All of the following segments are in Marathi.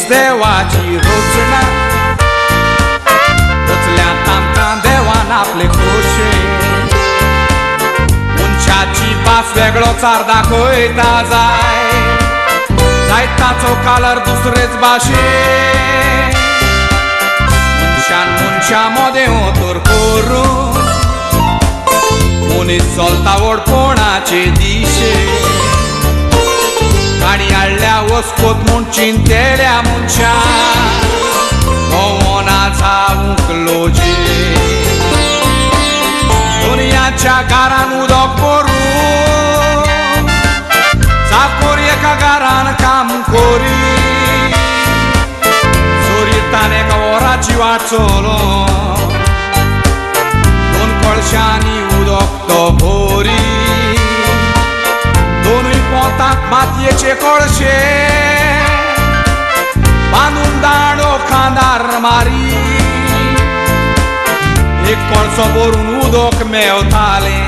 देवाची रचना रचल्यात आमकां देवान आपले खोशे मनशाची पास वेगळोच अर्थ दाखयता जाय ताचो कालर दुसरेच भाशेन मनशान मनशा मोदें तर करून मनीस चलता ओडपणाचे दिशे गाडी हाडल्या वस्कोत म्हूण चिंतेल्या मनशान भोवना जावूंक लोजे दुनियाच्या गारान उदक भरून चाकोर एका गारान काम करी चोरीतान एका वराची वाट चलोवन दोन कळशांनी उदक तो भरी दोनूय पोंताक मातयेचे कळशे बांदून दांडो खांदार मारी एक कळसो भरून उदक मेवताले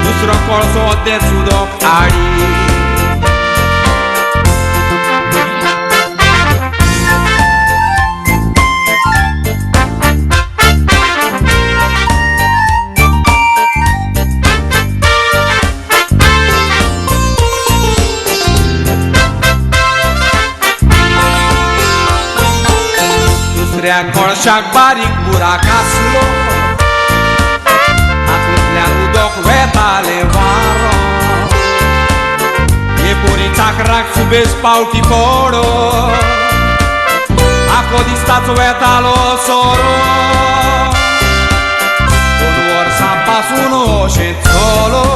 दुसरो कळसो तेच उदक आडी दुसऱ्या कळशाक बारीक बुराक आसलो हातूंतल्यान उदक वेताले वारो हे पोरी चाकराक सुबेज पावटी पडो आखो दीस ताचो वेतालो सोरो 2 वर्सां पासून अशें चलो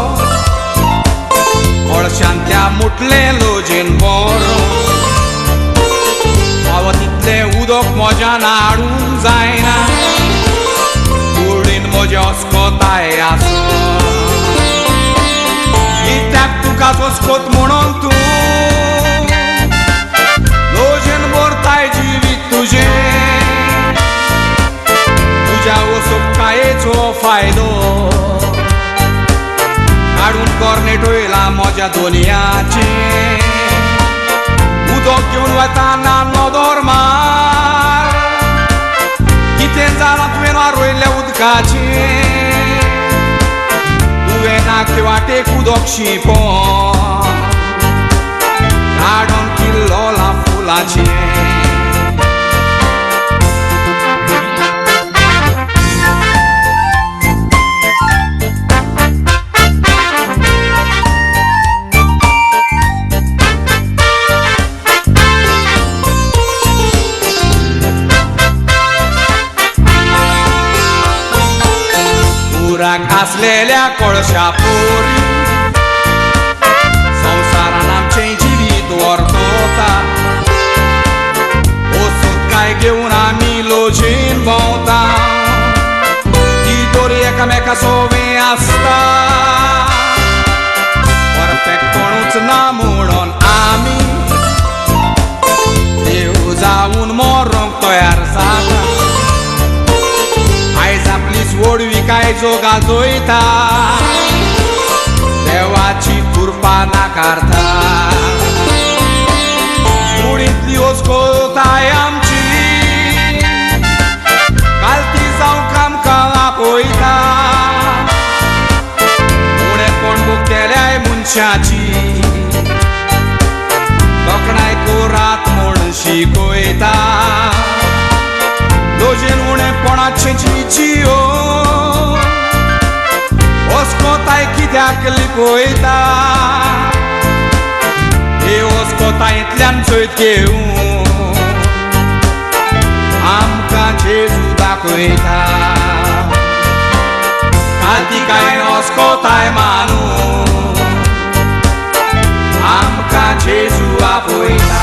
कळशान त्या मुटलें लोजेन बरो तितलें उदक मोज्यान हाडूंक जायना कुडीन म्हजे अस्कोताय आसो कित्याक तुका अस्कोत म्हणून तूं लोजेन भरताय जिवीत तुजें तुज्या वसोबकायेचो फायदो काडून कोर्नेटोयला म्हज्या दोनयाचें उदक घेवन वताना नदर मार कितें जालां तुवें रोयल्या उदकाचें तुवें नाके वाटेक उदक शिंपोन काडून किल्लोलां फुलाचें उराक आसलेल्या कळशा पोरी संवसारान आमचें जिवीत व्हरता वसूत काय घेवन आमी लोजेन भोंवता ती दोरी एकामेका सोबीं आसता परफेक्ट कोणूच ना म्हणून आमी देव जावन मरोंक तयार जाता आयज आपली सोडवी काय जोगा जोयता देवाची कृपा नाकारता कुडींतली ओस्कोताय आमची कालती जावंक आमकां आपयता उणेपण भोगतेल्याय मनशाची तोखणाय कोरात म्हूण शिकयता लोजेन उणेपणाचें जियो ओस्कोताय कित्याक लिपयता हे ओस्कोतायेंतल्यान चोयत घेवन आमकां जेजू दाखयता काती काय ओस्कोताय मानून आमकां जेजू आपयता